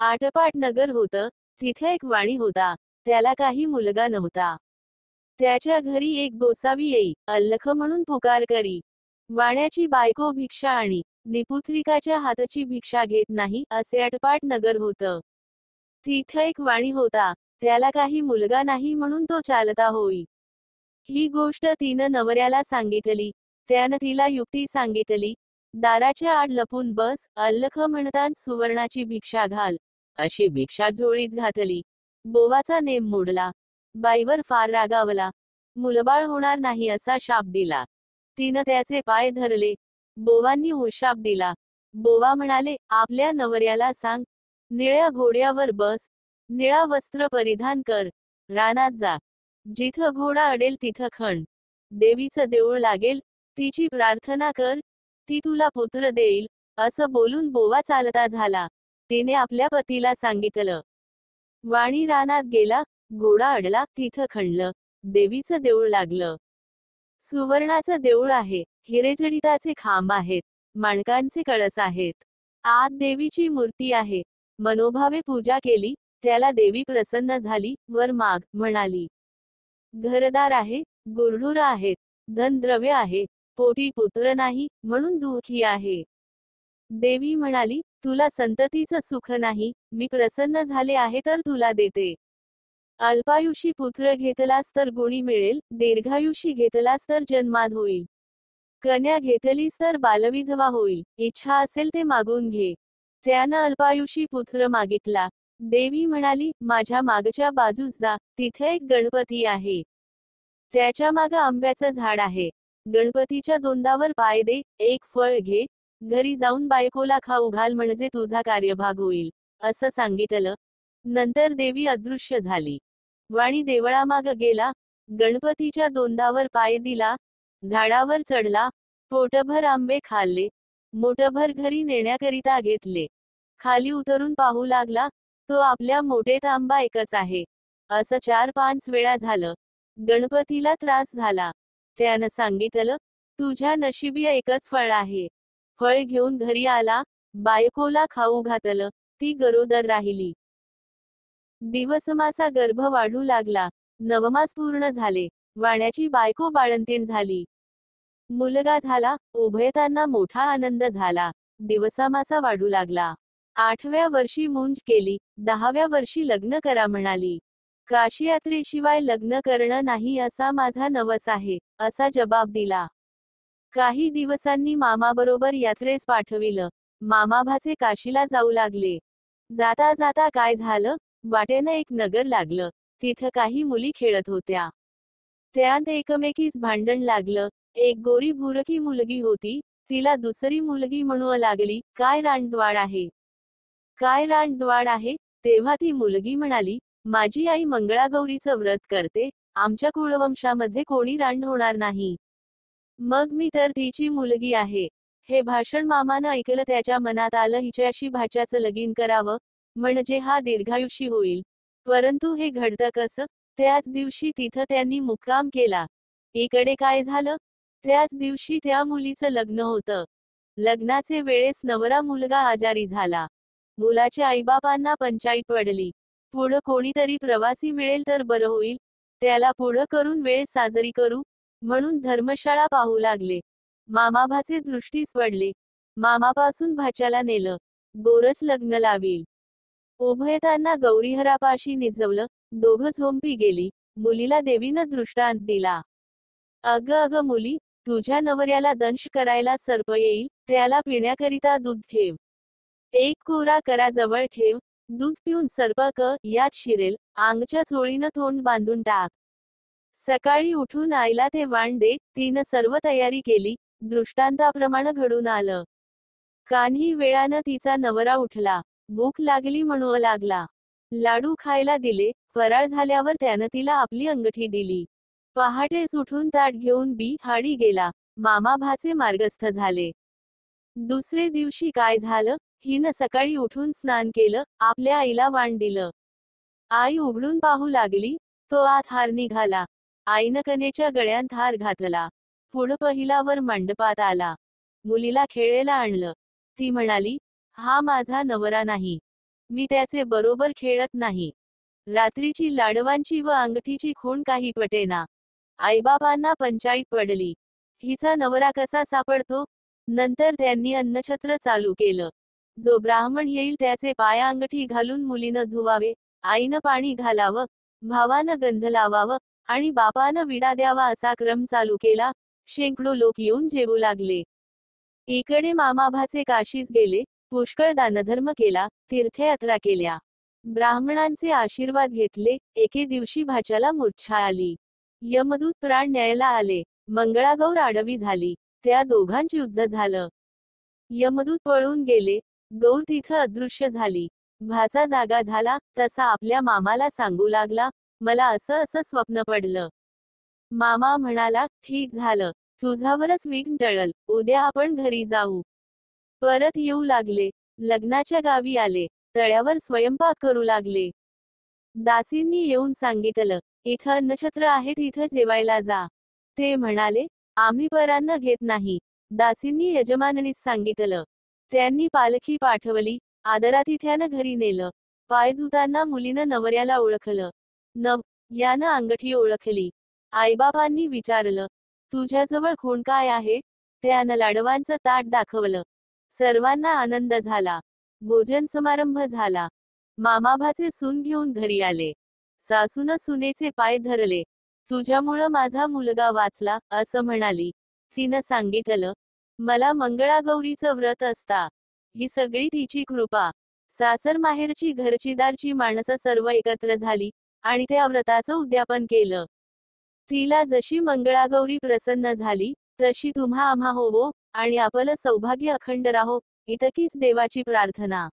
आटपाट नगर होतं, तिथे एक वाणी होता, त्याला काही मुलगा नव्हता. त्याच्या घरी एक गोसावी येई, अल्लख म्हणून पुकार करी. वाण्याची बायको भिक्षा आणि निपुत्रिकाच्या हातची भिक्षा घेत नाही, असे आटपाट नगर होतं. तिथे एक वाणी होता, त्याला काही मुलगा नाही म्हणून तो चालता होई. ही गोष्ट तिनं नवऱ्याला सांगितली. त्यानं तिला युक्ती सांगितली. दाराच्या आड लपून बस, अल्लख म्हणतान सुवर्णाची भिक्षा घाल, अशी भिक्षा झोळीत घातली. बोवाचा नेम मोडला. बाईवर फार रागावला. मुलबाळ होणार नाही असा शाप दिला. तिनं त्याचे पाय धरले. बोवांनी शाप दिला. बोवा म्हणाले, आपल्या नवऱ्याला सांग, निळ्या घोड्यावर बस, निळा वस्त्र परिधान कर, रानात जा. जिथं घोडा अडेल तिथं खण. देवीचं देऊळ लागेल, तिची प्रार्थना कर, ती तुला पुत्र देईल. असं बोलून बोवा चालता झाला. तिने आपल्या पतीला सांगितलं. वाणी रानात गेला, घोडा अडला, तिथं खणलं. देवीचं देऊळ लागलं. सुवर्णाचं देऊळ आहे, हिरेजडिताचे खांब आहेत, माणकांचे कळस आहेत. आत देवीची मूर्ती आहे. मनोभावे पूजा केली, त्याला देवी प्रसन्न झाली. वर माग, म्हणाली. घरदार आहे, गुरढोरं आहेत, धनद्रव्य आहे, पोटी पुत्र नाही, म्हणून दुःखी आहे. देवी म्हणाली, तुला संततीचं सुख नाही, मी प्रसन्न झाले आहे तर तुला देते. अल्पायुषी पुत्र घेतलास तर गुणी मिळेल, दीर्घायुषी घेतलास तर जन्माद होईल. कन्या घेतलीस तर बालविधवा होईल. इच्छा असेल ते मागून घे. त्यानं अल्पायुषी पुत्र मागितला. देवी म्हणाली, माझ्या मागच्या बाजूस जा, तिथे एक गणपती आहे. त्याच्या मागं आंब्याचं झाड आहे. गणपतीच्या दोंडावर पाय दे, एक फळ घे, घरी जाऊन बायकोला खाऊ घाल म्हणजे तुझा कार्यभाग होईल, असं सांगितलं. नंतर देवी अदृश्य झाली. वाणी देवळामाग गेला, गणपतीच्या दोंडावर पाय दिला, झाडावर चढला, पोटभर आंबे खाल्ले, मोठभर घरी नेण्याकरिता घेतले. खाली उतरून पाहू लागला, तो आपल्या मोठेत आंबा एकच आहे. असं 4-5 वेळा झालं. गणपतीला त्रास झाला. त्यानं सांगितलं, तुझ्या नशिबी एकच फळ आहे. फळ घेऊन घरी आला, बायकोला खाऊ घातलं, ती गरोदर राहिली. दिवसमासा गर्भ वाढू लागला. नवमास पूर्ण झाले. वाण्याची बायको बाळंतीण झाली. मुलगा झाला. उभयतांना मोठा आनंद झाला. दिवसामासा वाढू लागला. 8व्या वर्षी मुंज केली. 10व्या वर्षी लग्न करा म्हणाली. काशी यात्रेशिवाय लग्न करणं नाही असा माझा नवस आहे, असा जबाब दिला. काही दिवसांनी मामाबरोबर यात्रेस पाठविलं. मामाभाचे काशीला जाऊ लागले. जाता जाता काय झालं, वाटेनं एक नगर लागलं. तिथं काही मुली खेळत होत्या. त्यात एकमेकीच भांडण लागलं. एक गोरी बुरकी मुलगी होती. तिला दुसरी मुलगी म्हणू लागली, काय रानद्वाड आहे, काय रानद्वाड आहे. तेव्हा ती मुलगी म्हणाली, माझी आई मंगळागौरीचं व्रत करते, आमच्या कुळवंशामध्ये कोणी रांड होणार नाही. मग मी तर तिची मुलगी आहे. हे भाषण मामानं ऐकलं. त्याच्या मनात आलं, हिच्याशी भाच्याचं लगीन करावं, म्हणजे हा दीर्घायुषी होईल. परंतु हे घडतं कसं. त्याच दिवशी तिथं त्यांनी मुक्काम केला. इकडे काय झालं, त्याच दिवशी त्या मुलीचं लग्न होतं. लग्नाचे वेळेस नवरा मुलगा आजारी झाला. मुलाच्या आईबापांना पंचाईत पडली. पुढं कोणीतरी प्रवासी मिळेल तर बरं होईल, त्याला पुढं करून वेळ साजरी करू, म्हणून धर्मशाळा पाहू लागले. मामाभाचे दृष्टीस पडले. मामापासून भाच्याला नेलं. गोरस लग्न लावील. उभयतांना गौरीहरापाशी निजवलं. दोघं झोंपी गेली. मुलीला देवीनं दृष्टांत दिला. अग मुली, तुझ्या नवऱ्याला दंश करायला सर्प येईल, त्याला पिण्याकरिता दूध ठेव. एक कोरा करा जवळ ठेव, दूध पिऊन सर्प यात शिरेल, आंगच्या चोळीनं तोंड बांधून टाक. सकाळी उठून आईला ते वाण दे. तिनं सर्व तयारी केली. दृष्टांताप्रमाणे घडून आलं. काही वेळानं तिचा नवरा उठला. भूक लागली म्हणू लागला. लाडू खायला दिले. फराळ झाल्यावर त्यानं तिला आपली अंगठी दिली. पहाटेच उठून ताट घेऊन हाडी गेला. मामाभाचे मार्गस्थ झाले. दुसरे दिवशी काय झालं, हिनं सकाळी उठून स्नान केलं, आपल्या आईला वाण दिलं. आई उघडून पाहू लागली, तो आत हार निघाला. आईनं कन्येच्या गळ्यात हार घातला. पुढं पहिलावर मंडपात आला. मुलीला खेळेला आणलं. ती म्हणाली, हा माझा नवरा नाही, मी त्याचे बरोबर खेळत नाही. रात्रीची लाडवांची व अंगठीची खूण काही पटेना. आईबापांना पंचाईत पडली. हिचा नवरा कसा सापडतो? नंतर त्यांनी अन्नछत्र चालू केलं. जो ब्राह्मण येईल त्याचे पाया अंगठी घालून मुलीनं धुवावे, आईनं पाणी घालावं, भावानं गंध लावावं आणि बापानं विडा द्यावा असा क्रम चालू केला. शेंकडो लोक येऊन जेवू लागले. इकडे मामाभाचे काशीस गेले, पुष्कळ दानधर्म केला, तीर्थयात्रा केल्या. ब्राह्मणांचे आशीर्वाद घेतले. एके दिवशी भाच्याला मूर्छा आली. यमदूत प्राण न्यायला आले. मंगळागौर आडवी झाली. त्या दोघांचे युद्ध झालं. यमदूत पळून गेले. गौर तिथं अदृश्य झाली. भाचा जागा झाला, तसा आपल्या मामाला सांगू लागला, मला असं असं स्वप्न पडलं. मामा म्हणाला, ठीक झालं, तुझ्यावरच विघ्न टळल, उद्या आपण घरी जाऊ. परत येऊ लागले. लग्नाच्या गावी आले. तळ्यावर स्वयंपाक करू लागले. दासींनी येऊन सांगितलं, इथं अन्नछत्र आहे, तिथं जेवायला जा. ते म्हणाले, आम्ही परान्न घेत नाही. दासींनी यजमाननीस सांगितलं. त्यांनी पालखी पाठवली. आदरातिथ्यानं घरी नेलं. पाय धुताना मुलीनं नवऱ्याला ओळखलं. यानं अंगठी ओळखली. आईबापांनी विचारलं, तुझ्याजवळ खूण काय आहे? त्यानं लाडवांचं ताट दाखवलं. सर्वांना आनंद झाला. भोजन समारंभ झाला. मामाभाचे सून घेऊन घरी आले. सासूनं सुनेचे पाय धरले. तुझ्यामुळं माझा मुलगा वाचला, असं म्हणाली. तिनं सांगितलं, मला मंगळागौरीचं व्रत असता. ही सगळी तिची कृपा. सासर माहेरची घरचीदारची माणसं सर्व एकत्र झाली आणि त्या व्रताचं उद्यापन केलं. तिला जशी मंगळागौरी प्रसन्न झाली, तशी तुम्हा आम्हा होवो आणि आपलं सौभाग्य अखंड राहो, इतकीच देवाची प्रार्थना.